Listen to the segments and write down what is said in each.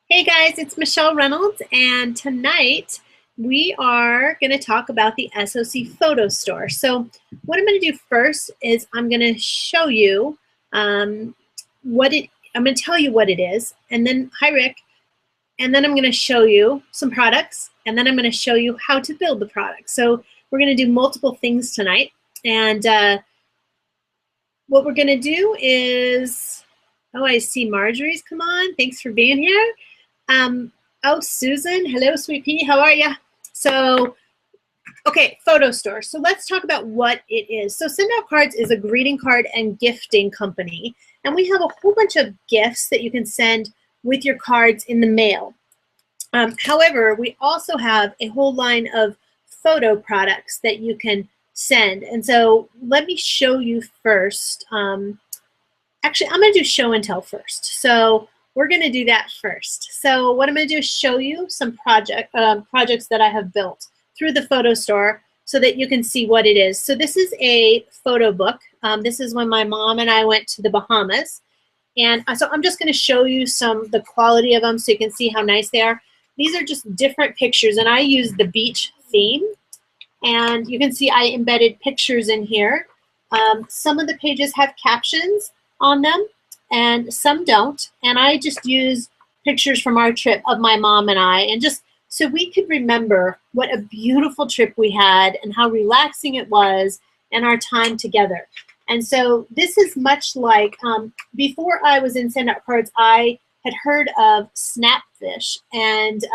Hey guys, it's Michele Reynolds, and tonight we are going to talk about the SOC PhotoStore. So what I'm going to do first is I'm going to show you I'm going to tell you what it is, and then, hi Rick, and then I'm going to show you some products, and then I'm going to show you how to build the product. So we're going to do multiple things tonight, and what we're going to do is, oh, I see Marjorie's come on. Thanks for being here. Oh, Susan, hello, sweet pea, how are you? So, okay, PhotoStore. So let's talk about what it is. So Send Out Cards is a greeting card and gifting company, and we have a whole bunch of gifts that you can send with your cards in the mail. However, we also have a whole line of photo products that you can send, and so let me show you first. Actually, I'm going to do show and tell first. So we're going to do that first. So what I'm going to do is show you some projects that I have built through the PhotoStore so that you can see what it is. So this is a photo book. This is when my mom and I went to the Bahamas. And so I'm just going to show you the quality of them so you can see how nice they are. These are just different pictures, and I use the beach theme. And you can see I embedded pictures in here. Some of the pages have captions on them, and some don't, and I just use pictures from our trip of my mom and I, and just so we could remember what a beautiful trip we had and how relaxing it was and our time together. And so this is much like, before I was in Send Out Cards, I had heard of Snapfish, and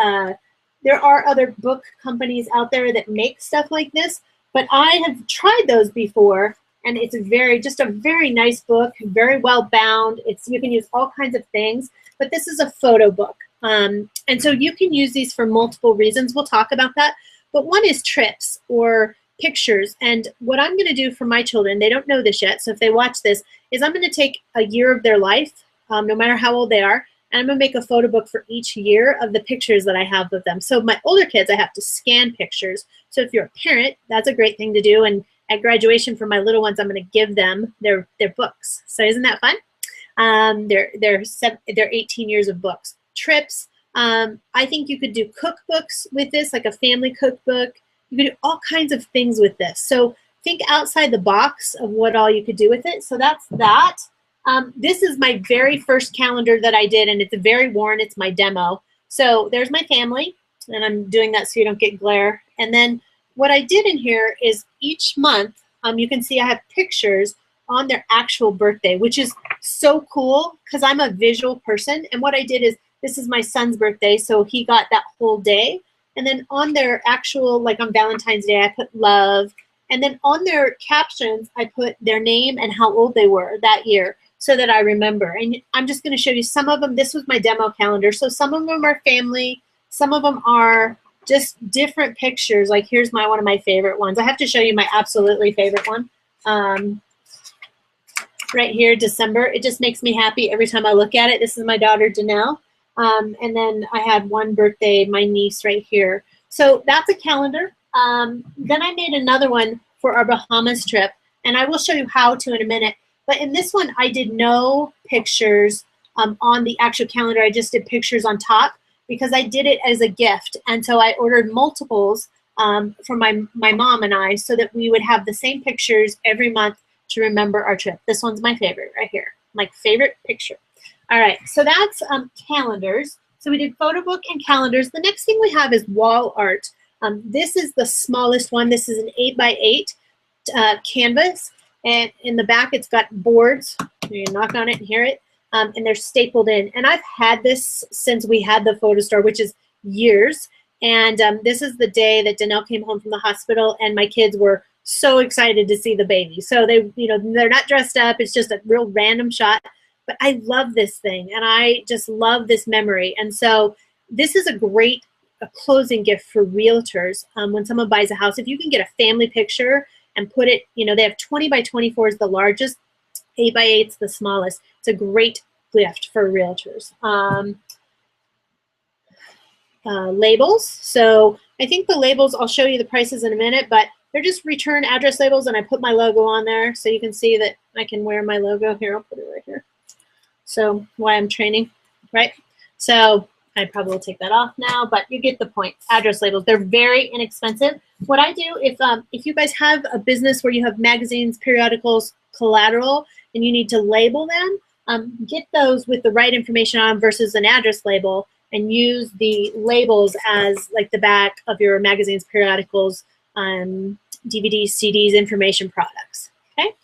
there are other book companies out there that make stuff like this, but I have tried those before. And it's just a very nice book, very well bound. You can use all kinds of things, but this is a photo book. And so you can use these for multiple reasons. We'll talk about that. But one is trips or pictures. And what I'm going to do for my children, they don't know this yet, so if they watch this, is I'm going to take a year of their life, no matter how old they are, and I'm going to make a photo book for each year of the pictures that I have of them. So my older kids, I have to scan pictures. So if you're a parent, that's a great thing to do. And at graduation for my little ones, I'm going to give them their books. So isn't that fun? They're 18 years of books. Trips. I think you could do cookbooks with this, like a family cookbook. You could do all kinds of things with this. So think outside the box of what all you could do with it. So that's that. This is my very first calendar that I did, and it's very worn. It's my demo. So there's my family, and I'm doing that so you don't get glare. And then what I did in here is each month, you can see I have pictures on their actual birthday, which is so cool because I'm a visual person. And what I did is, this is my son's birthday, so he got that whole day. And then on their actual, like on Valentine's Day, I put love. And then on their captions, I put their name and how old they were that year so that I remember. And I'm just going to show you some of them. This was my demo calendar. So some of them are family. Some of them are just different pictures. Like here's one of my favorite ones. I have to show you my absolutely favorite one. Right here, December. It just makes me happy every time I look at it. This is my daughter, Danelle. And then I had one birthday, my niece right here. So that's a calendar. Then I made another one for our Bahamas trip, and I will show you how to in a minute. But in this one, I did no pictures on the actual calendar. I just did pictures on top, because I did it as a gift. And so I ordered multiples for my mom and I so that we would have the same pictures every month to remember our trip. This one's my favorite right here, my favorite picture. All right, so that's calendars. So we did photo book and calendars. The next thing we have is wall art. This is the smallest one. This is an 8x8 canvas. And in the back, it's got boards. You knock on it and hear it. And they're stapled in. And I've had this since we had the PhotoStore, which is years. And this is the day that Danelle came home from the hospital, and my kids were so excited to see the baby. So they're not dressed up. It's just a real random shot. But I love this thing, and I just love this memory. And so this is a great closing gift for realtors when someone buys a house. If you can get a family picture and put it, they have 20 by 24 is the largest, 8 by 8 is the smallest. It's a great gift for realtors. Labels. So I think the labels, I'll show you the prices in a minute, but they're just return address labels, and I put my logo on there so you can see that I can wear my logo. Here, I'll put it right here. So why I'm training, right? So I probably will take that off now, but you get the point. Address labels, they're very inexpensive. What I do, if you guys have a business where you have magazines, periodicals, collateral, and you need to label them, get those with the right information on versus an address label, and use the labels as like the back of your magazines, periodicals, DVDs, CDs, information products, okay?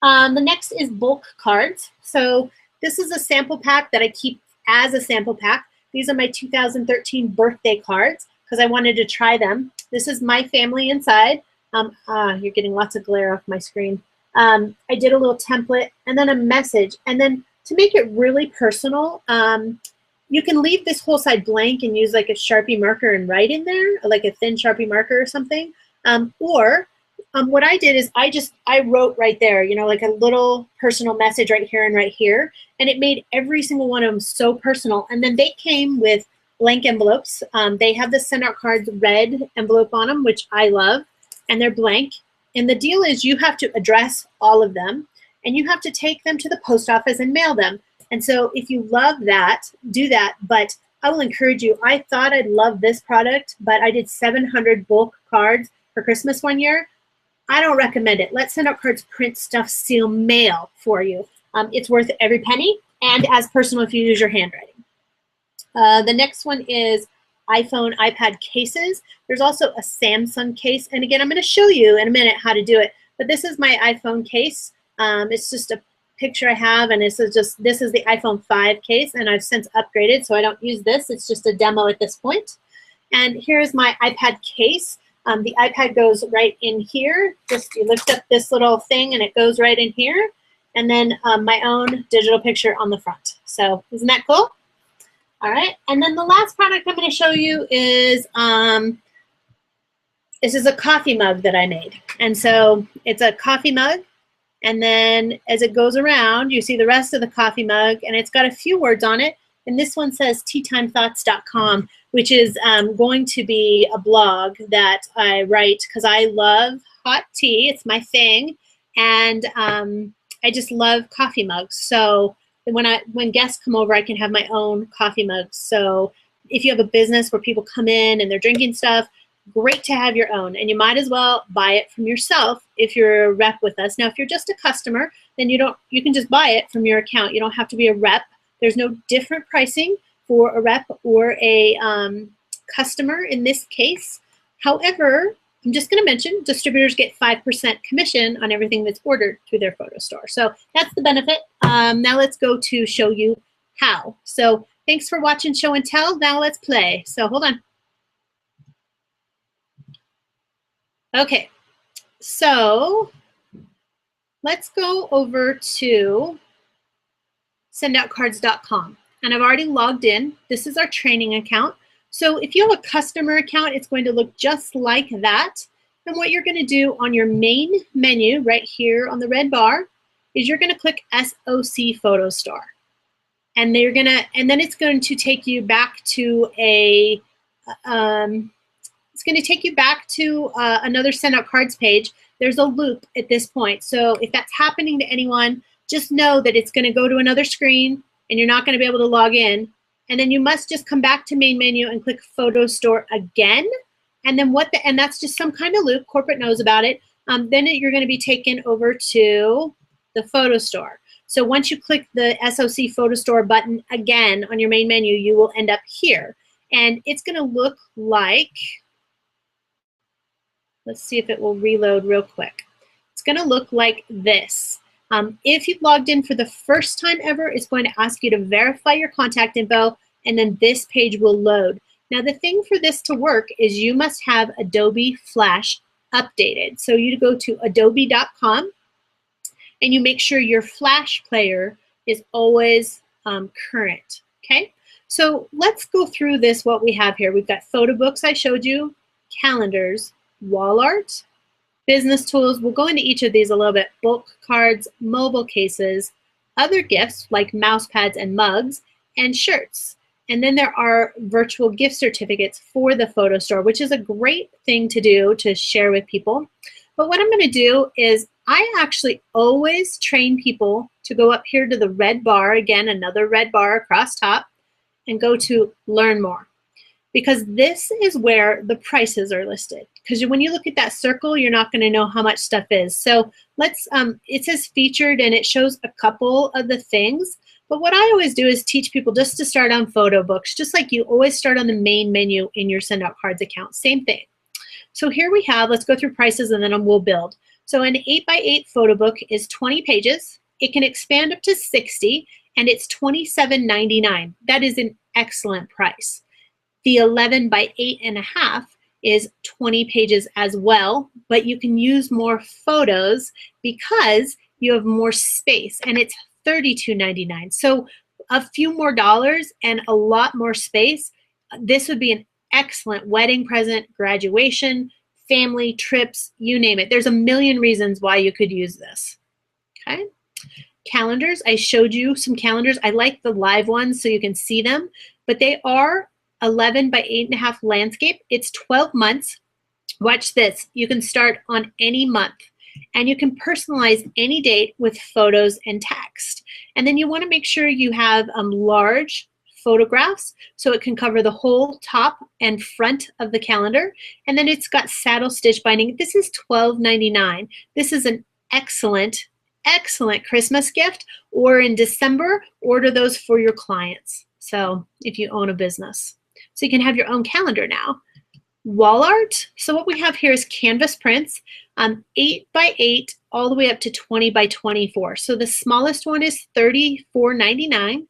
The next is bulk cards. So this is a sample pack that I keep as a sample pack. These are my 2013 birthday cards because I wanted to try them. This is my family inside. You're getting lots of glare off my screen. I did a little template and then a message. And then to make it really personal, you can leave this whole side blank and use like a Sharpie marker and write in there, like a thin Sharpie marker or something. What I did is I wrote right there, you know, like a little personal message right here and right here. And it made every single one of them so personal. And then they came with blank envelopes. They have the send out cards red envelope on them, which I love, and they're blank. And the deal is you have to address all of them and you have to take them to the post office and mail them. And so if you love that, do that. But I will encourage you. I thought I'd love this product, but I did 700 bulk cards for Christmas one year. I don't recommend it. Let Send Out Cards print, stuff, seal, mail for you. It's worth every penny and as personal if you use your handwriting. The next one is iPhone, iPad cases. There's also a Samsung case. And again, I'm going to show you in a minute how to do it. But this is my iPhone case. It's just a picture I have, and this is the iPhone 5 case, and I've since upgraded, so I don't use this. It's just a demo at this point. And here's my iPad case. The iPad goes right in here. Just you lift up this little thing, and it goes right in here. And then my own digital picture on the front. So isn't that cool? All right. And then the last product I'm going to show you is this is a coffee mug that I made. And so it's a coffee mug. And then as it goes around, you see the rest of the coffee mug, and it's got a few words on it. And this one says teatimethoughts.com, which is going to be a blog that I write because I love hot tea. It's my thing. And I just love coffee mugs. So when guests come over, I can have my own coffee mugs. So if you have a business where people come in and they're drinking stuff, great to have your own, and you might as well buy it from yourself if you're a rep with us. Now, if you're just a customer, then you can just buy it from your account. You don't have to be a rep. There's no different pricing for a rep or a customer in this case. However, I'm just going to mention distributors get 5% commission on everything that's ordered through their PhotoStore. So that's the benefit. Now let's go to show you how. So thanks for watching Show and Tell. Now let's play. So hold on. Okay, so let's go over to sendoutcards.com. And I've already logged in. This is our training account. So if you have a customer account, it's going to look just like that. And what you're going to do on your main menu right here on the red bar is you're going to click SOC PhotoStore. And then it's going to take you back to a another Send Out Cards page. There's a loop at this point. So if that's happening to anyone, just know that it's going to go to another screen and you're not going to be able to log in. And then you must just come back to main menu and click PhotoStore again. And then and that's just some kind of loop. Corporate knows about it. Then you're going to be taken over to the PhotoStore. So once you click the SOC PhotoStore button again on your main menu, you will end up here. And it's going to look like, let's see if it will reload real quick. It's going to look like this. If you've logged in for the first time ever, it's going to ask you to verify your contact info, and then this page will load. Now, the thing for this to work is you must have Adobe Flash updated. So you go to adobe.com, and you make sure your Flash player is always current, okay? So let's go through this, what we have here. We've got photo books I showed you, calendars, wall art, business tools. We'll go into each of these a little bit. Bulk cards, mobile cases, other gifts like mouse pads and mugs, and shirts. And then there are virtual gift certificates for the PhotoStore, which is a great thing to do to share with people. But what I'm going to do is I actually always train people to go up here to the red bar, again, another red bar across top, and go to Learn More. Because this is where the prices are listed. Because when you look at that circle, you're not going to know how much stuff is. So let's, it says featured and it shows a couple of the things. But what I always do is teach people just to start on photo books, just like you always start on the main menu in your Send Out Cards account. Same thing. So here we have, let's go through prices and then we'll build. So an 8x8 photo book is 20 pages. It can expand up to 60 and it's $27.99. That is an excellent price. The 11 by 8.5 is 20 pages as well, but you can use more photos because you have more space and it's $32.99. So a few more dollars and a lot more space. This would be an excellent wedding present, graduation, family, trips, you name it. There's a million reasons why you could use this. Okay. Calendars, I showed you some calendars. I like the live ones so you can see them, but they are 11 by 8.5 landscape. It's 12 months. Watch this. You can start on any month and you can personalize any date with photos and text. And then you want to make sure you have large photographs so it can cover the whole top and front of the calendar. And then it's got saddle stitch binding. This is $12.99. This is an excellent Christmas gift, or in December, order those for your clients. So if you own a business. So you can have your own calendar now. Wall art. So what we have here is canvas prints, 8 by 8 all the way up to 20 by 24. So the smallest one is $34.99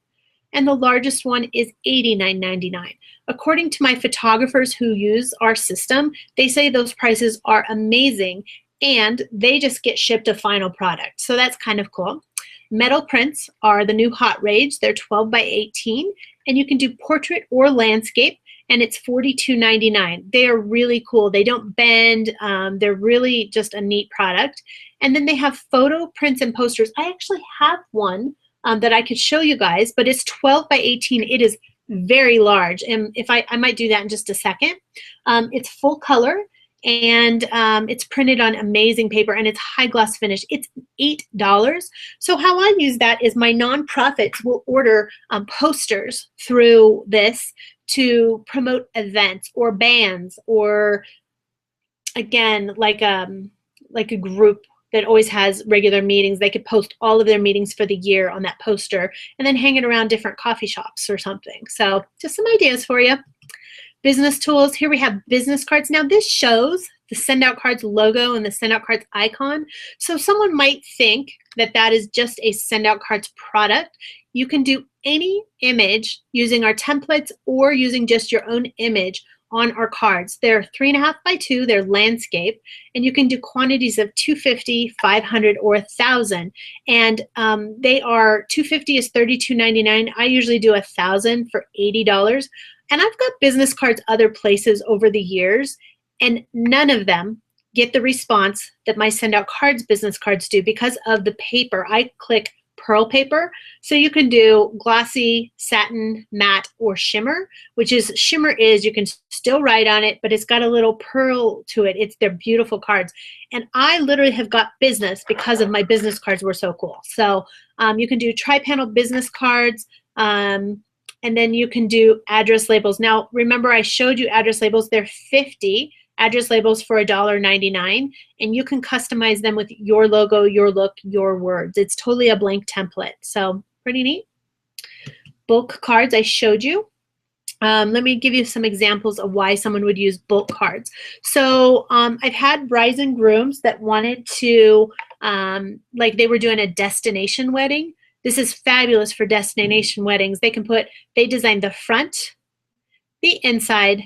and the largest one is $89.99. According to my photographers who use our system, they say those prices are amazing and they just get shipped a final product. So that's kind of cool. Metal prints are the new hot rage. They're 12 by 18 and you can do portrait or landscape and it's $42.99. They are really cool. They don't bend. They're really just a neat product. And then they have photo prints and posters. I actually have one that I could show you guys, but it's 12 by 18. It is very large. And if I might do that in just a second. It's full color. And it's printed on amazing paper and it's high gloss finish. It's $8. So how I use that is my nonprofits will order posters through this to promote events or bands or, again, like a group that always has regular meetings. They could post all of their meetings for the year on that poster and then hang it around different coffee shops or something. So just some ideas for you. Business tools, here we have business cards. Now this shows the Send Out Cards logo and the Send Out Cards icon. So someone might think that that is just a Send Out Cards product. You can do any image using our templates or using just your own image on our cards. They're 3.5 by 2, they're landscape, and you can do quantities of 250, 500, or 1,000. And they are, 250 is $32.99. I usually do 1,000 for $80. And I've got business cards other places over the years, and none of them get the response that my Send Out Cards business cards do because of the paper. I click pearl paper. So you can do glossy, satin, matte, or shimmer, which is, shimmer is, you can still write on it, but it's got a little pearl to it. They're beautiful cards. And I literally have got business because of my business cards were so cool. So you can do tri-panel business cards, and then you can do address labels. Now, remember I showed you address labels. They're 50 address labels for $1.99, and you can customize them with your logo, your look, your words. It's totally a blank template, so pretty neat. Bulk cards I showed you. Let me give you some examples of why someone would use bulk cards. So I've had brides and grooms that wanted to, like they were doing a destination wedding. This is fabulous for destination weddings. They designed the front, the inside,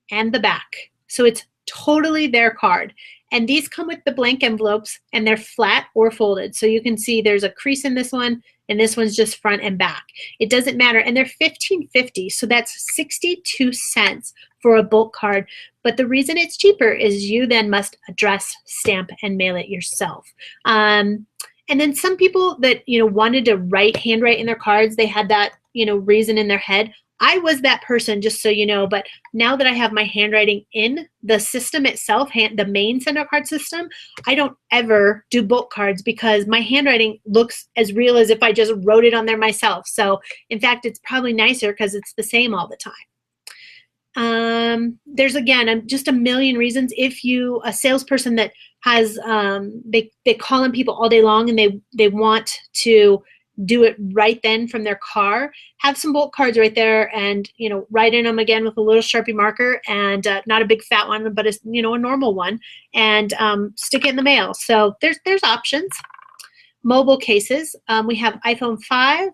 and the back. So it's totally their card. And these come with the blank envelopes and they're flat or folded. So you can see there's a crease in this one and this one's just front and back. It doesn't matter. And they're $15.50. So that's 62 cents for a bulk card. But the reason it's cheaper is you then must address, stamp, and mail it yourself. And then some people that, wanted to handwrite in their cards, they had that, reason in their head. I was that person, just so you know, but now that I have my handwriting in the system itself, the main send out card system, I don't ever do bulk cards because my handwriting looks as real as if I just wrote it on there myself. So in fact, it's probably nicer because it's the same all the time. There's again just a million reasons. If you a salesperson that has they call in people all day long and they want to do it right then from their car, have some bulk cards right there, and write in them again with a little Sharpie marker, and not a big fat one, but a normal one, and stick it in the mail. So there's options. Mobile cases. We have iPhone 5.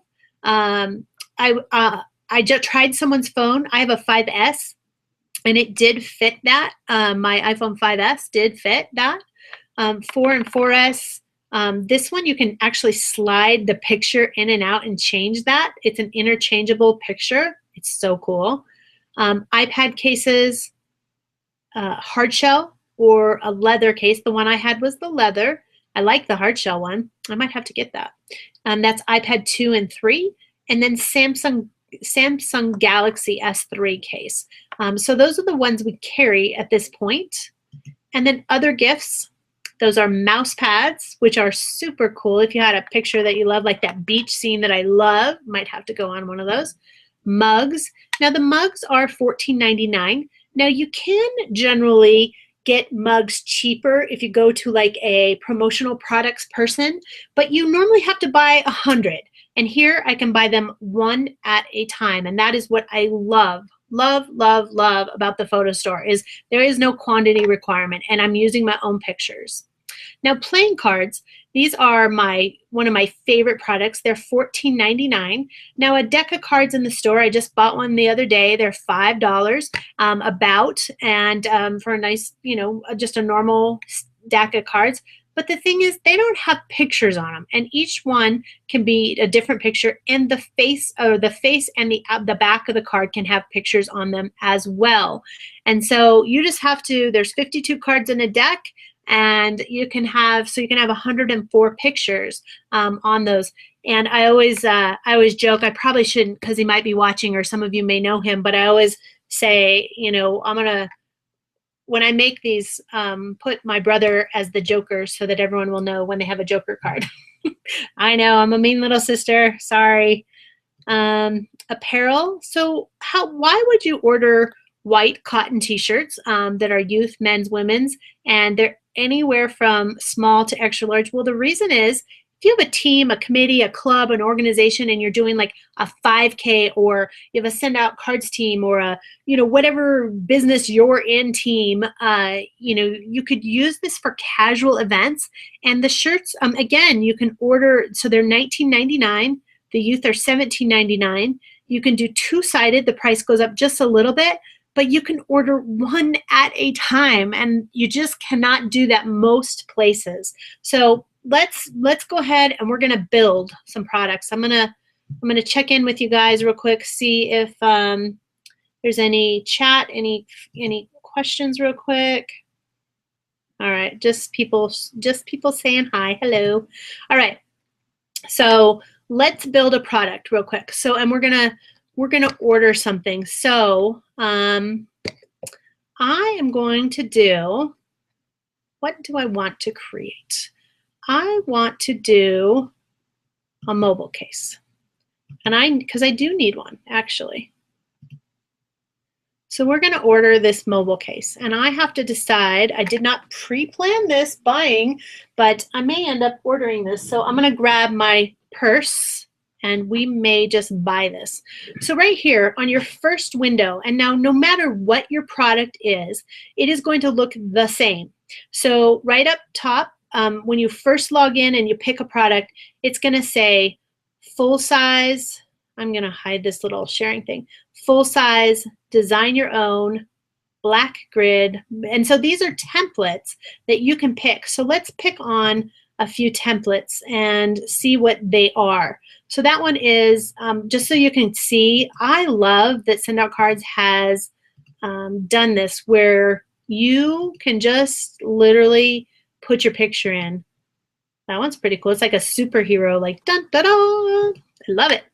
I just tried someone's phone. I have a 5S, and it did fit that. My iPhone 5S did fit that. 4 and 4S. This one you can actually slide the picture in and out and change that. It's an interchangeable picture. It's so cool. iPad cases, hard shell or a leather case. The one I had was the leather. I like the hard shell one. I might have to get that. That's iPad 2 and 3. And then Samsung Galaxy S3 case. So those are the ones we carry at this point. And then other gifts, those are mouse pads, which are super cool. If you had a picture that you love, like that beach scene that I love, might have to go on one of those. Mugs. Now the mugs are $14.99. Now you can generally get mugs cheaper if you go to like a promotional products person, but you normally have to buy 100. And here I can buy them one at a time. And that is what I love about the PhotoStore, is there is no quantity requirement, and I'm using my own pictures. Now playing cards, these are one of my favorite products. They're $14.99. Now a deck of cards in the store, I just bought one the other day. They're $5 and for a nice, just a normal deck of cards. But the thing is, they don't have pictures on them, and each one can be a different picture, and the face and the back of the card can have pictures on them as well. And so you just have to, there's 52 cards in a deck, and you can have 104 pictures on those. And I always joke, I probably shouldn't because he might be watching, or some of you may know him, but I always say, when I make these, put my brother as the Joker so that everyone will know when they have a Joker card. I know, I'm a mean little sister. Sorry. Apparel. So why would you order white cotton t-shirts that are youth, men's, women's, and they're anywhere from small to extra large? Well, the reason is, if you have a team, a committee, a club, an organization, and you're doing like a 5K, or you have a send out cards team, or a, whatever business you're in team, you could use this for casual events. And the shirts, again, you can order, so they're $19.99. The youth are $17.99. You can do two-sided. The price goes up just a little bit, but you can order one at a time, and you just cannot do that most places. So let's go ahead and we're gonna build some products. I'm gonna check in with you guys real quick, see if there's any chat, any questions real quick. All right, just people saying hi, hello. All right, so let's build a product real quick. So, and we're gonna order something. So I am going to do, what do I want to create? I want to do a mobile case, and because I do need one, actually. So we're going to order this mobile case, and I have to decide. I did not pre-plan this buying, but I may end up ordering this. So I'm going to grab my purse, and we may just buy this. So right here on your first window, and now no matter what your product is, it is going to look the same. So right up top, when you first log in and you pick a product, it's going to say full size. I'm going to hide this little sharing thing. Full size, design your own, black grid. And so these are templates that you can pick. So let's pick on a few templates and see what they are. So that one is, just so you can see, I love that Send Out Cards has done this, where you can just literally put your picture in. That one's pretty cool. It's like a superhero, like dun da da. I love it.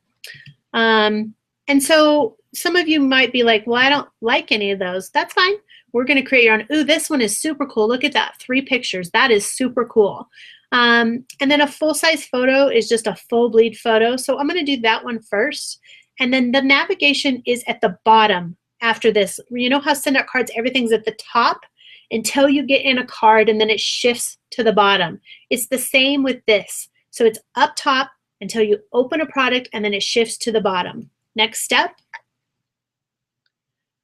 And so some of you might be like, well, I don't like any of those. That's fine. We're going to create your own. Ooh, this one is super cool. Look at that, 3 pictures. That is super cool. And then a full-size photo is just a full bleed photo. So I'm going to do that one first. And then the navigation is at the bottom after this. You know how send out cards, everything's at the top until you get in a card and then it shifts to the bottom. It's the same with this. So it's up top until you open a product and then it shifts to the bottom. Next step.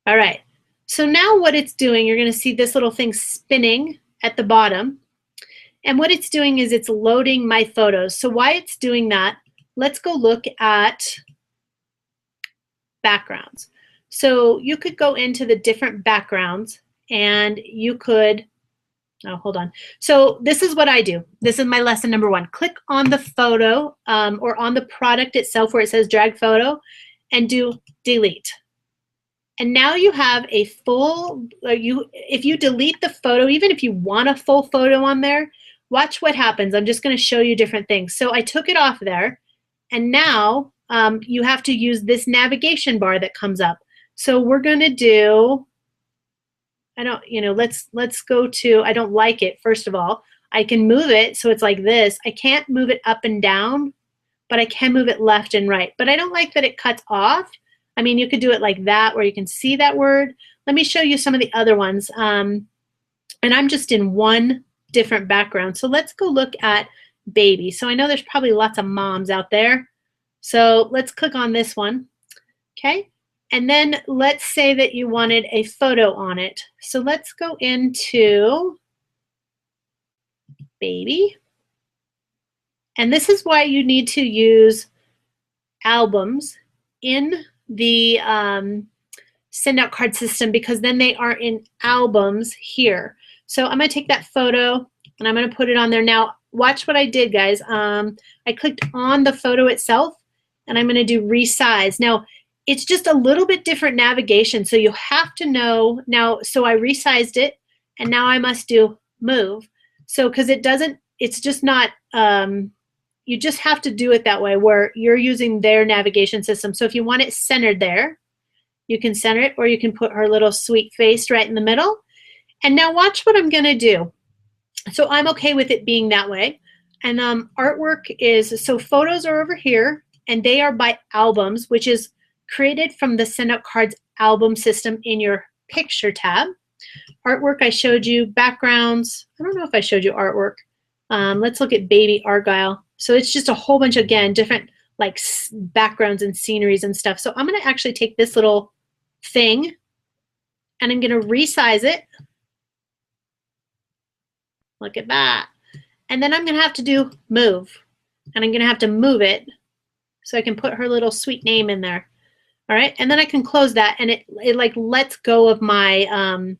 All right. So now what it's doing, you're going to see this little thing spinning at the bottom. And what it's doing is it's loading my photos. So while it's doing that, let's go look at backgrounds. So you could go into the different backgrounds and you could, oh, hold on. So this is what I do. This is my lesson number 1. Click on the photo or on the product itself where it says drag photo and do delete. And now you have a full, if you delete the photo, even if you want a full photo on there, watch what happens. I'm just going to show you different things. So I took it off there, and now you have to use this navigation bar that comes up. So we're going to do, let's go to, I don't like it, first of all. I can move it so it's like this. I can't move it up and down, but I can move it left and right. But I don't like that it cuts off. I mean, you could do it like that where you can see that word. Let me show you some of the other ones. And I'm just in one different background. So let's go look at baby. So I know there's probably lots of moms out there. So let's click on this one. Okay. And then let's say that you wanted a photo on it. So let's go into baby. And this is why you need to use albums in the send out card system, because then they are in albums here. So I'm going to take that photo and I'm going to put it on there. Now watch what I did, guys. I clicked on the photo itself and I'm going to do resize. Now it's just a little bit different navigation, so you have to know now. So I resized it and now I must do move. So because it's just not, you just have to do it that way where you're using their navigation system. So if you want it centered there, you can center it, or you can put her little sweet face right in the middle. And now watch what I'm going to do. So I'm okay with it being that way. And artwork is, so photos are over here, and they are by albums, which is created from the Send Out Cards album system in your picture tab. Artwork, I showed you. Backgrounds, I don't know if I showed you artwork. Let's look at Baby Argyle. So it's just a whole bunch, again, different like backgrounds and sceneries and stuff. So I'm going to actually take this little thing and I'm going to resize it. Look at that. And then I'm going to have to do move. And I'm going to have to move it so I can put her little sweet name in there. All right. And then I can close that, and it like lets go of my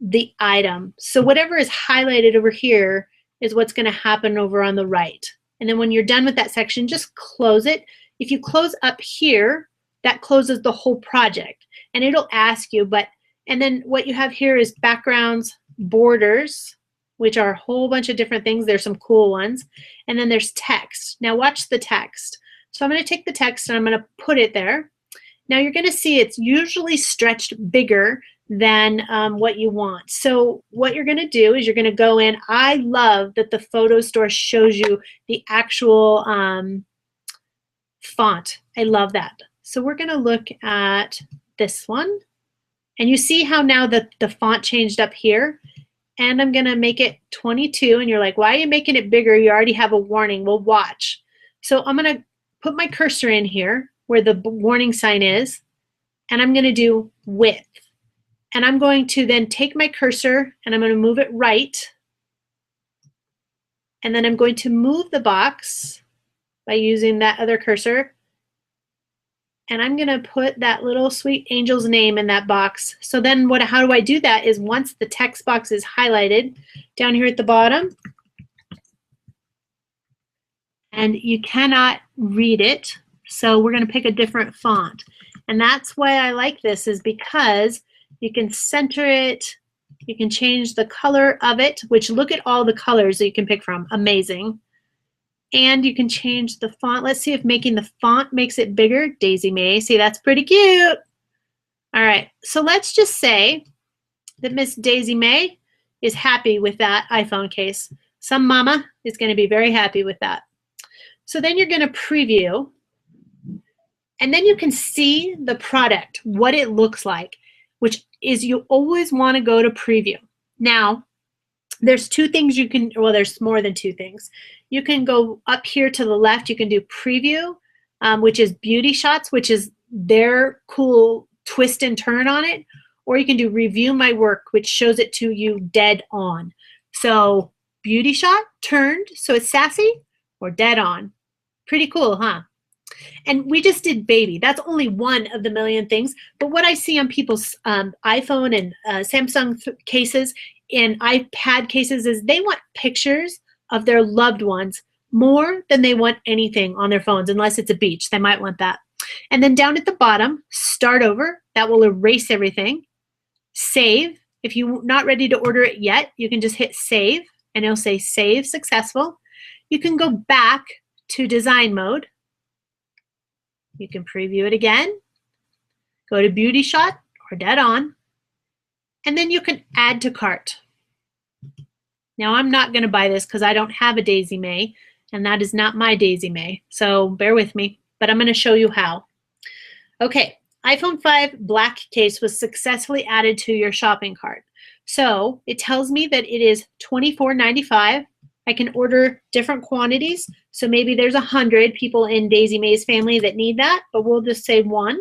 the item. So whatever is highlighted over here is what's going to happen over on the right. And then when you're done with that section, just close it. If you close up here, that closes the whole project. And it'll ask you, and then what you have here is backgrounds, borders, which are a whole bunch of different things. There's some cool ones. And then there's text. Now watch the text. So I'm going to take the text and I'm going to put it there. Now you're going to see it's usually stretched bigger than what you want. So what you're going to do is you're going to go in. I love that the PhotoStore shows you the actual font. I love that. So we're going to look at this one. And you see how now the font changed up here? And I'm going to make it 22. And you're like, why are you making it bigger? You already have a warning. Well, watch. So I'm going to put my cursor in here where the warning sign is. And I'm going to do width. And I'm going to then take my cursor and I'm going to move it right. And then I'm going to move the box by using that other cursor. And I'm going to put that little sweet angel's name in that box. So then how do I do that is once the text box is highlighted down here at the bottom, and you cannot read it. So we're going to pick a different font. And that's why I like this, is because you can center it, you can change the color of it, which look at all the colors that you can pick from. Amazing. And you can change the font. Let's see if making the font makes it bigger. Daisy May. See, that's pretty cute. All right, so let's just say that Miss Daisy May is happy with that iPhone case. Some mama is going to be very happy with that. So then you're going to preview, and then you can see the product, what it looks like, which is you always want to go to preview. Now, there's two things you can, well, there's more than two things. You can go up here to the left, you can do preview, which is beauty shots, which is their cool twist and turn on it, or you can do review my work, which shows it to you dead on. So beauty shot, turned, so it's sassy, or dead on. Pretty cool, huh? And we just did baby. That's only one of the million things. But what I see on people's iPhone and Samsung cases and iPad cases is they want pictures of their loved ones more than they want anything on their phones, unless it's a beach. They might want that. And then down at the bottom, start over. That will erase everything. Save. If you're not ready to order it yet, you can just hit save, and it'll say save successful. You can go back to design mode. You can preview it again, go to beauty shot or dead on, and then you can add to cart. Now I'm not going to buy this because I don't have a Daisy May, and that is not my Daisy May, so bear with me, but I'm going to show you how. Okay, iPhone 5 black case was successfully added to your shopping cart. So it tells me that it is $24.95. I can order different quantities. So maybe there's 100 people in Daisy May's family that need that, but we'll just say 1.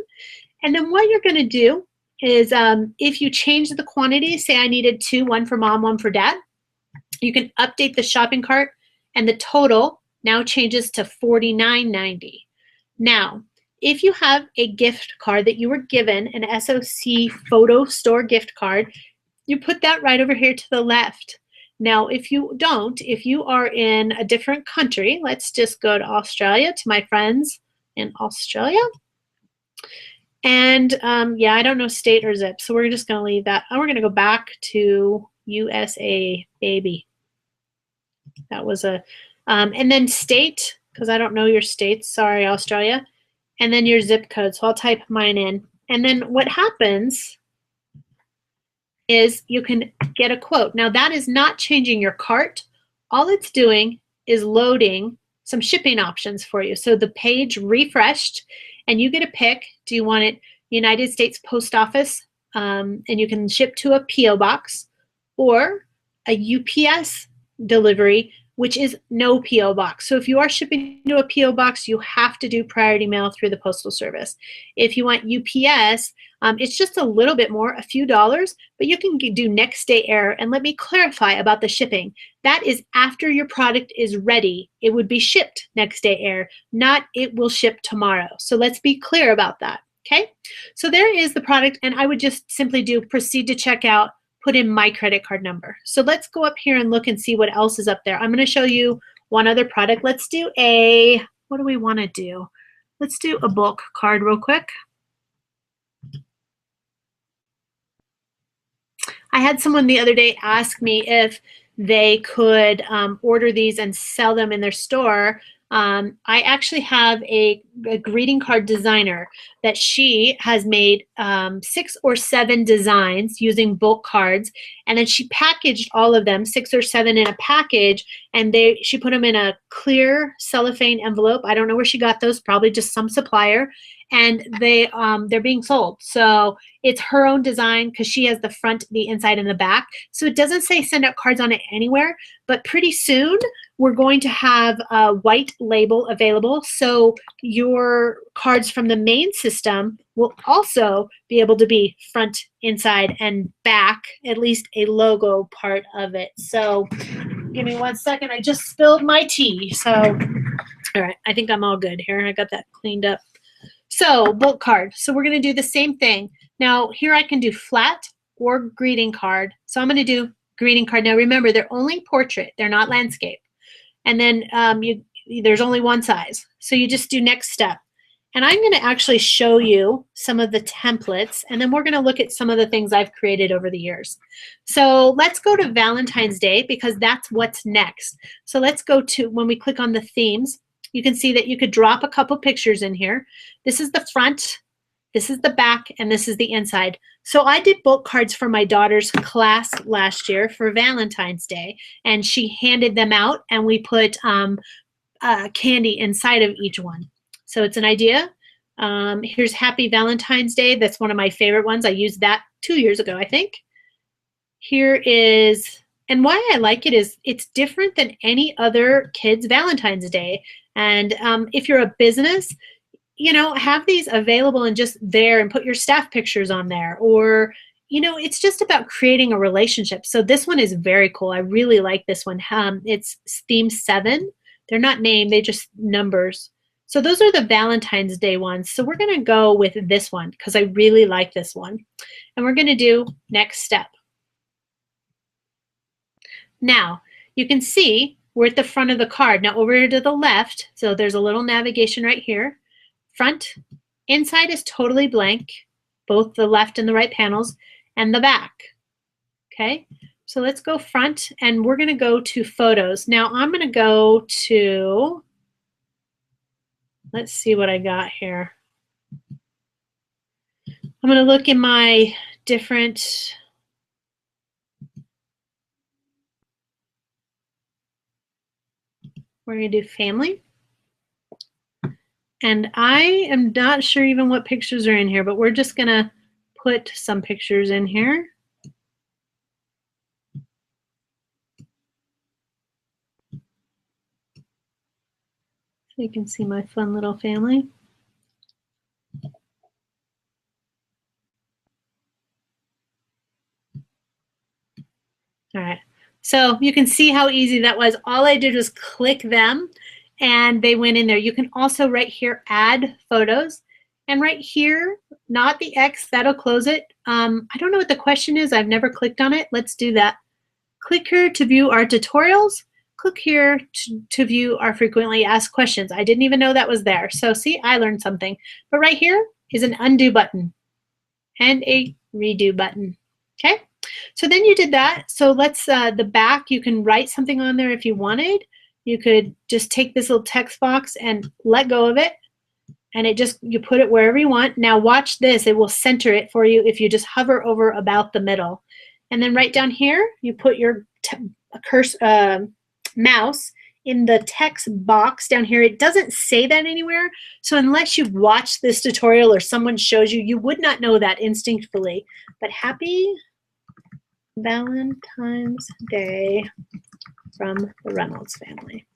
And then what you're going to do is if you change the quantity, say I needed 2, 1 for mom, 1 for dad, you can update the shopping cart, and the total now changes to $49.90. Now, if you have a gift card that you were given, an SOC PhotoStore gift card, you put that right over here to the left. Now, if you don't, if you are in a different country, let's just go to Australia, to my friends in Australia. And yeah, I don't know state or zip, so we're just going to leave that. And we're going to go back to USA, baby. That was a, and then state, because I don't know your states, sorry, Australia. And then your zip code, so I'll type mine in. And then what happens is you can get a quote. Now that is not changing your cart. All it's doing is loading some shipping options for you. So the page refreshed, and you get a pick. Do you want it United States Post Office, and you can ship to a P.O. box, or a UPS delivery, which is no P.O. box. So if you are shipping to a P.O. box, you have to do priority mail through the Postal Service. If you want UPS, it's just a little bit more, a few dollars, but you can do next day air. And let me clarify about the shipping. That is after your product is ready. It would be shipped next day air, not it will ship tomorrow. So let's be clear about that, okay? So there is the product, and I would just simply do proceed to checkout, put in my credit card number. So let's go up here and look and see what else is up there. I'm going to show you one other product. Let's do a, what do we want to do? Let's do a bulk card real quick. I had someone the other day ask me if they could order these and sell them in their store. I actually have a greeting card designer that she has made 6 or 7 designs using bulk cards, and then she packaged all of them, 6 or 7 in a package, and she put them in a clear cellophane envelope. I don't know where she got those, probably just some supplier, and they're being sold. So it's her own design because she has the front, the inside, and the back. So it doesn't say send out cards on it anywhere, but pretty soon we're going to have a white label available. So your cards from the main system will also be able to be front, inside, and back, at least a logo part of it. So give me 1 second. I just spilled my tea. So, all right, I think I'm all good here. I got that cleaned up. So bulk card. So we're going to do the same thing. Now here I can do flat or greeting card. So I'm going to do greeting card. Now remember, they're only portrait. They're not landscape. And then there's only one size. So you just do next step. And I'm going to actually show you some of the templates, and then we're going to look at some of the things I've created over the years. So let's go to Valentine's Day because that's what's next. So let's go to, when we click on the themes, you can see that you could drop a couple pictures in here. This is the front, this is the back, and this is the inside. So I did bulk cards for my daughter's class last year for Valentine's Day, and she handed them out, and we put candy inside of each one. So it's an idea. Here's Happy Valentine's Day. That's one of my favorite ones. I used that 2 years ago, I think. Here is, and why I like it is it's different than any other kid's Valentine's Day. And if you're a business, you know, have these available and just there and put your staff pictures on there. Or, you know, it's just about creating a relationship. So this one is very cool. I really like this one. It's theme 7. They're not named, they just numbers. So those are the Valentine's Day ones. So we're going to go with this one because I really like this one. And we're going to do next step. Now, you can see we're at the front of the card. Now over to the left, so there's a little navigation right here. Front, inside is totally blank, both the left and the right panels, and the back. Okay, so let's go front, and we're going to go to photos. Now I'm going to go to, let's see what I got here. I'm going to look in my different, we're going to do family. And I am not sure even what pictures are in here, but we're just going to put some pictures in here. So you can see my fun little family. All right, so you can see how easy that was. All I did was click them and they went in there. You can also right here add photos, and right here, not the X, that'll close it. I don't know what the question is. I've never clicked on it. Let's do that. Click here to view our tutorials. Click here to view our frequently asked questions. I didn't even know that was there. So see, I learned something. But right here is an undo button and a redo button. Okay, so then you did that. So let's, the back, you can write something on there if you wanted. You could just take this little text box and let go of it. And it just, you put it wherever you want. Now watch this, it will center it for you if you just hover over about the middle. And then right down here, you put your mouse in the text box down here. It doesn't say that anywhere. So unless you've watched this tutorial or someone shows you, you would not know that instinctively. But happy Valentine's Day from the Reynolds family.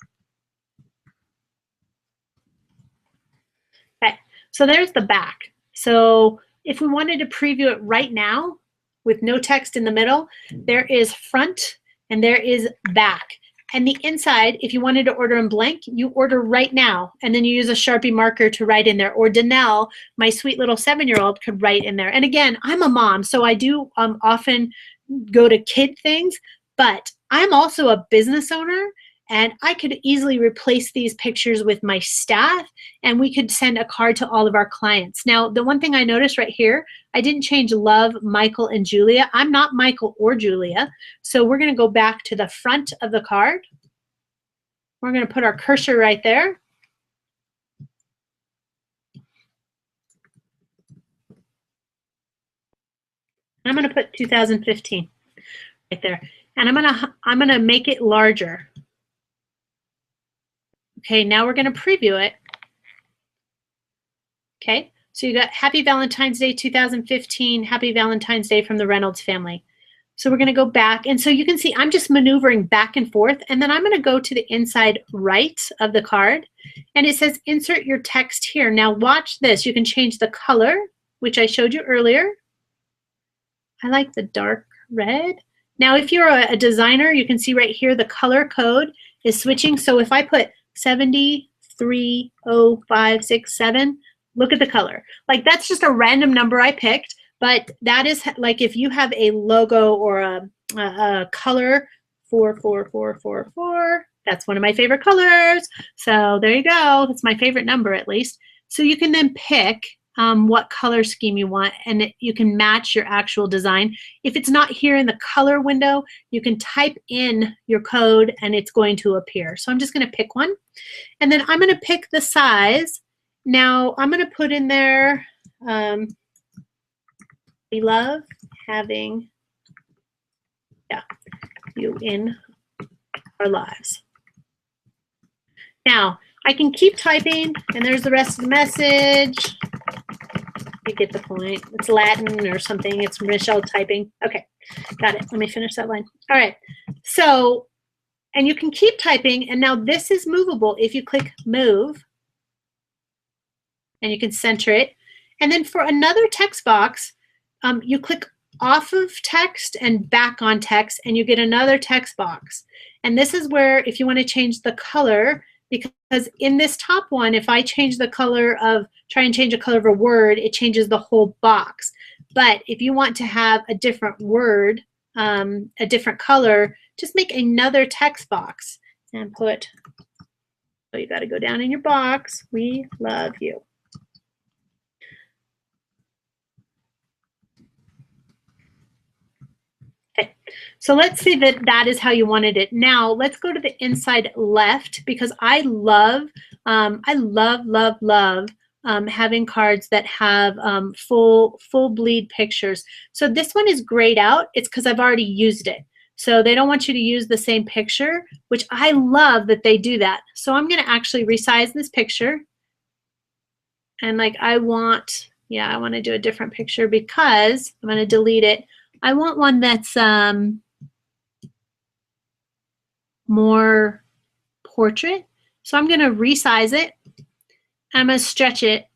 Okay, so there's the back. So if we wanted to preview it right now with no text in the middle, there is front and there is back. And the inside, if you wanted to order in blank, you order right now, and then you use a Sharpie marker to write in there. Or Danelle, my sweet little 7-year-old, could write in there. And again, I'm a mom, so I do often go to kid things, but I'm also a business owner, and I could easily replace these pictures with my staff, and we could send a card to all of our clients. Now, the one thing I noticed right here, I didn't change Love, Michael, and Julia. I'm not Michael or Julia. So we're going to go back to the front of the card. We're going to put our cursor right there. I'm going to put 2015 right there. And I'm going to make it larger. Okay, now we're going to preview it. Okay, so you got Happy Valentine's Day 2015, Happy Valentine's Day from the Reynolds family. So we're going to go back, and so you can see I'm just maneuvering back and forth, and then I'm going to go to the inside right of the card, and it says insert your text here. Now watch this. You can change the color, which I showed you earlier. I like the dark red. Now if you're a designer, you can see right here the color code is switching. So if I put 730567, look at the color. Like that's just a random number I picked, but that is like if you have a logo or a color 44444, that's one of my favorite colors. So there you go. That's my favorite number at least. So you can then pick what color scheme you want, and you can match your actual design. If it's not here in the color window, you can type in your code and it's going to appear. So I'm just going to pick one, and then I'm going to pick the size. Now I'm going to put in there, we love having you in our lives. Now I can keep typing, and there's the rest of the message. You get the point. It's Latin or something. It's Michele typing. Okay, got it. Let me finish that line. All right. So, and you can keep typing, and now this is movable if you click move, and you can center it. And then for another text box, you click off of text and back on text, and you get another text box. And this is where, if you want to change the color, because in this top one, if I change the color of, try and change the color of a word, it changes the whole box. But if you want to have a different word, a different color, just make another text box and put, so you got to go down in your box, we love you. Okay, so let's see that that is how you wanted it. Now let's go to the inside left, because I love having cards that have full bleed pictures. So this one is grayed out. It's because I've already used it. So they don't want you to use the same picture, which I love that they do that. So I'm going to actually resize this picture. And like I want to do a different picture because I'm going to delete it. I want one that's more portrait. So I'm going to resize it. I'm going to stretch it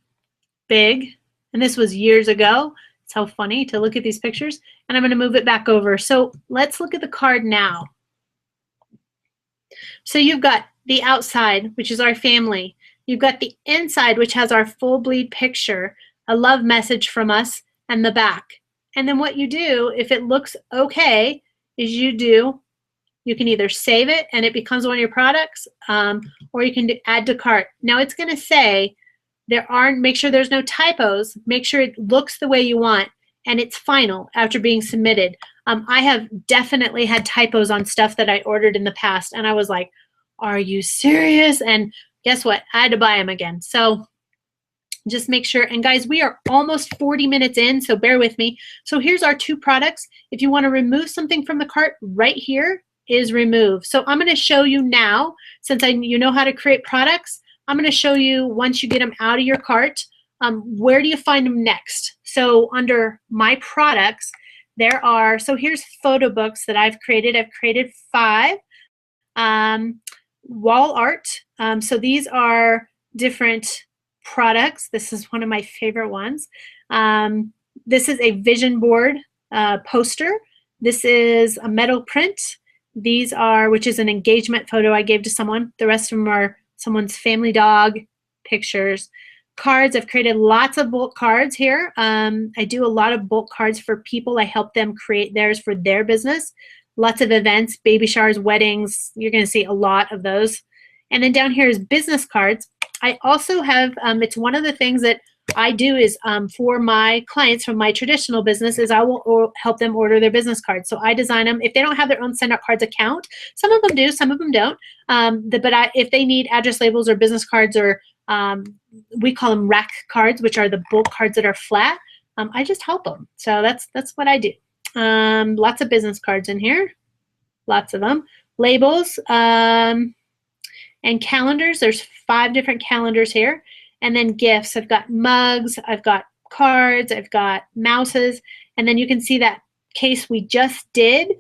big. And this was years ago. It's so funny to look at these pictures. And I'm going to move it back over. So let's look at the card now. So you've got the outside, which is our family. You've got the inside, which has our full bleed picture, a love message from us, and the back. And then what you do, if it looks okay, is you can either save it and it becomes one of your products, or you can add to cart. Now it's going to say make sure there's no typos, make sure it looks the way you want, and it's final after being submitted. I have definitely had typos on stuff that I ordered in the past, and I was like, are you serious? And guess what? I had to buy them again. So just make sure. And guys, we are almost 40 minutes in, so bear with me. So here's our two products. If you want to remove something from the cart, right here is remove. So I'm going to show you now, since you know how to create products, I'm going to show you once you get them out of your cart, where do you find them next? So under my products, there are, so here's photo books that I've created. I've created 5. Wall art. So these are different products. This is one of my favorite ones. This is a vision board poster. This is a metal print. These are, which is an engagement photo I gave to someone. The rest of them are someone's family dog pictures. Cards, I've created lots of bulk cards here. I do a lot of bulk cards for people. I help them create theirs for their business. Lots of events, baby showers, weddings. You're going to see a lot of those. And then down here is business cards. I also have, it's one of the things that I do is for my clients from my traditional business is I will help them order their business cards. So I design them. If they don't have their own Send Out Cards account, some of them do, some of them don't. If they need address labels or business cards, or we call them rack cards, which are the bulk cards that are flat, I just help them. So that's what I do. Lots of business cards in here, lots of them. Labels and calendars. There's 5 different calendars here. And then gifts. I've got mugs, I've got cards, I've got mouses, and then you can see that case we just did.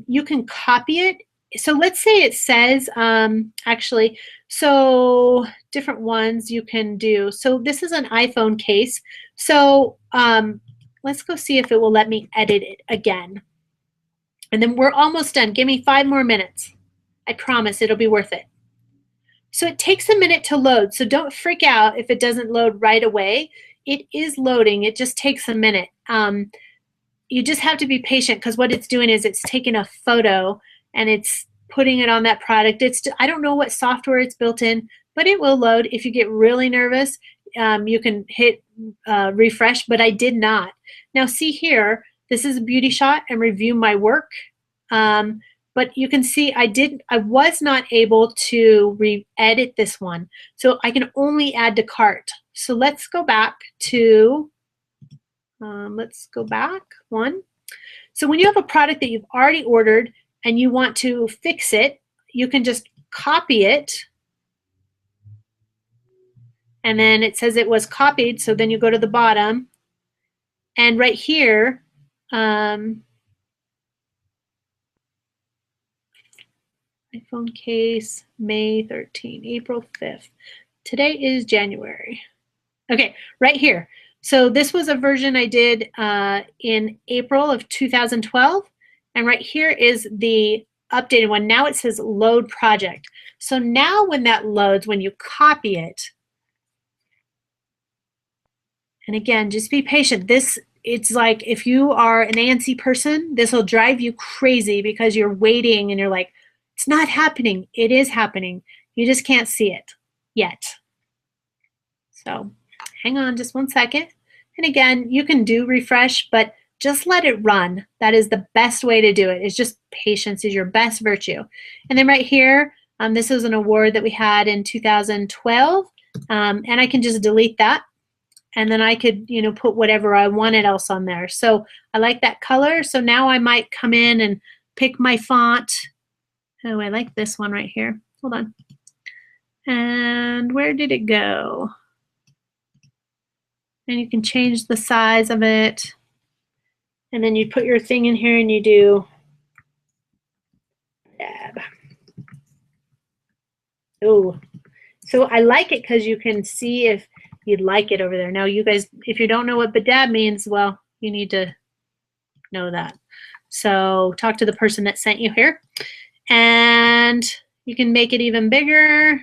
You can copy it. So let's say it says, actually, so different ones you can do. So this is an iPhone case. So let's go see if it will let me edit it again. And then we're almost done. Give me 5 more minutes. I promise it'll be worth it. So it takes a minute to load, so don't freak out if it doesn't load right away. It is loading. It just takes a minute. You just have to be patient, because what it's doing is it's taking a photo and it's putting it on that product. I don't know what software it's built in, but it will load. If you get really nervous, you can hit refresh, but I did not. Now see here, this is a beauty shot and review my work. But you can see I was not able to re-edit this one. So I can only add to cart. So let's go back to, let's go back one. So when you have a product that you've already ordered and you want to fix it, you can just copy it. And then it says it was copied. So then you go to the bottom. And right here, iPhone case, May 13, April 5th. Today is January. Okay, right here. So this was a version I did in April of 2012. And right here is the updated one. Now it says load project. So now when that loads, when you copy it, and again, just be patient. It's like if you are an ANC person, this will drive you crazy because you're waiting and you're like, it's not happening. It is happening. You just can't see it yet. So hang on just one second. And again, you can do refresh, but just let it run. That is the best way to do it. It's just patience is your best virtue. And then right here, this is an award that we had in 2012. And I can just delete that. And then I could, put whatever I wanted else on there. So I like that color. So now I might come in and pick my font. Oh, I like this one right here. Hold on. And where did it go? And you can change the size of it. And then you put your thing in here and you do dab. Oh, so I like it because you can see if you'd like it over there. Now you guys, if you don't know what badab means, well, you need to know that. So talk to the person that sent you here. And you can make it even bigger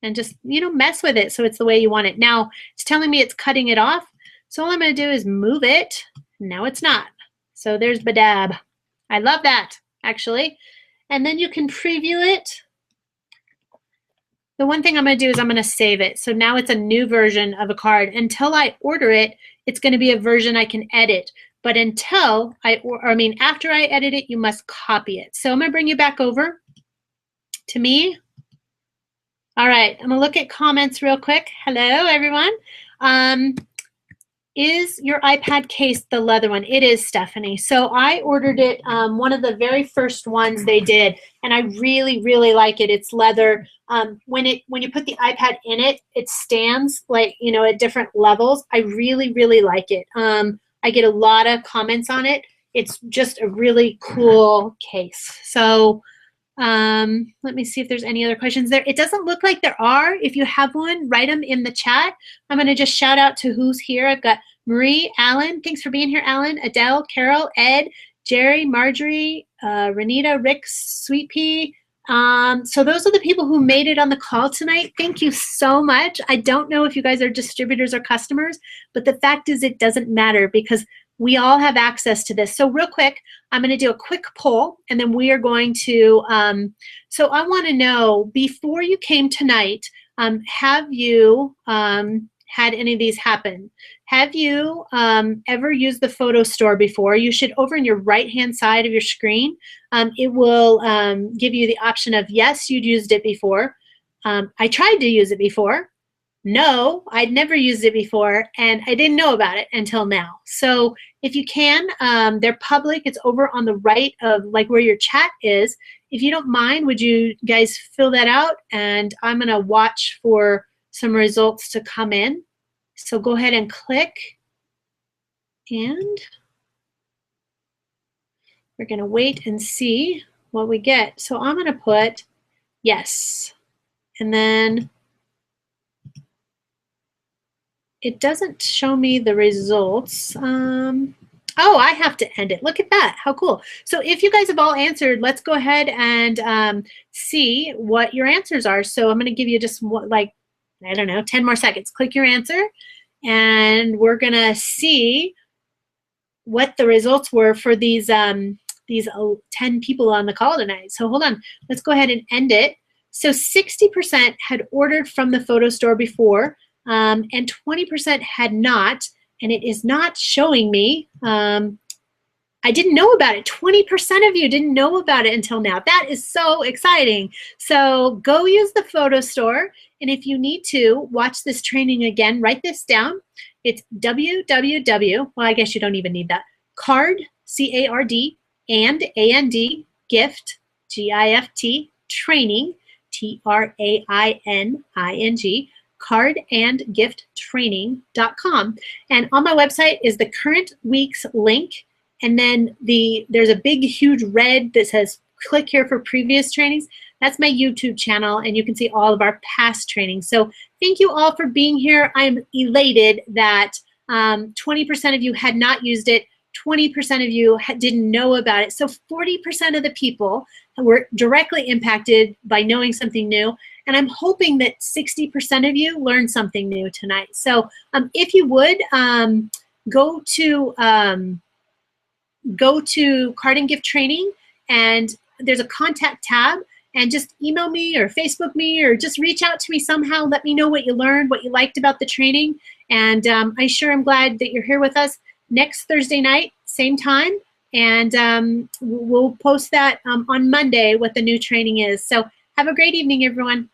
and just, mess with it so it's the way you want it. Now it's telling me it's cutting it off. So all I'm going to do is move it. Now it's not. So there's badab. I love that, actually. And then you can preview it. The one thing I'm going to do is I'm going to save it. So now it's a new version of a card. Until I order it, it's going to be a version I can edit. But until after I edit it, you must copy it. So I'm going to bring you back over to me. All right, I'm going to look at comments real quick. Hello, everyone. Is your iPad case the leather one? It is, Stephanie. So I ordered it, one of the very first ones they did, and I really, really like it. It's leather. When you put the iPad in it, it stands like, at different levels. I really, really like it. I get a lot of comments on it. It's just a really cool case. So let me see if there's any other questions there. It doesn't look like there are. If you have one, write them in the chat. I'm going to just shout out to who's here. I've got Marie, Alan. Thanks for being here, Alan. Adele, Carol, Ed, Jerry, Marjorie, Renita, Rick, Sweet Pea. So those are the people who made it on the call tonight. Thank you so much. I don't know if you guys are distributors or customers, but the fact is it doesn't matter because we all have access to this. So real quick, I'm going to do a quick poll and then we are going to, so I want to know, before you came tonight, have you had any of these happen? Have you ever used the PhotoStore before? You should, over in your right-hand side of your screen, it will give you the option of, yes, you'd used it before. I tried to use it before. No, I'd never used it before, and I didn't know about it until now. So if you can, they're public. It's over on the right of like where your chat is. If you don't mind, would you guys fill that out? And I'm going to watch for some results to come in. So go ahead and click. And we're going to wait and see what we get. So I'm going to put yes. And then it doesn't show me the results. Oh, I have to end it. Look at that. How cool. So if you guys have all answered, let's go ahead and see what your answers are. So I'm going to give you just like, I don't know, 10 more seconds. Click your answer. And we're going to see what the results were for these 10 people on the call tonight. So hold on. Let's go ahead and end it. So 60% had ordered from the PhotoStore before. and 20% had not, and it is not showing me. I didn't know about it. 20% of you didn't know about it until now. That is so exciting. So go use the PhotoStore, and if you need to watch this training again, write this down. It's www, well, I guess you don't even need that, card, C-A-R-D, and A-N-D, gift, G-I-F-T, training, T-R-A-I-N-I-N-G, cardandgifttraining.com. And on my website is the current week's link, and then there's a big, huge red that says click here for previous trainings. That's my YouTube channel, and you can see all of our past trainings. So thank you all for being here. I'm elated that 20% of you had not used it. 20% of you didn't know about it. So 40% of the people were directly impacted by knowing something new. And I'm hoping that 60% of you learned something new tonight. So if you would, go to Card and Gift Training, and there's a contact tab, and just email me or Facebook me or just reach out to me somehow. Let me know what you learned, what you liked about the training. And I sure am glad that you're here with us next Thursday night, same time. And we'll post that on Monday what the new training is. So have a great evening, everyone.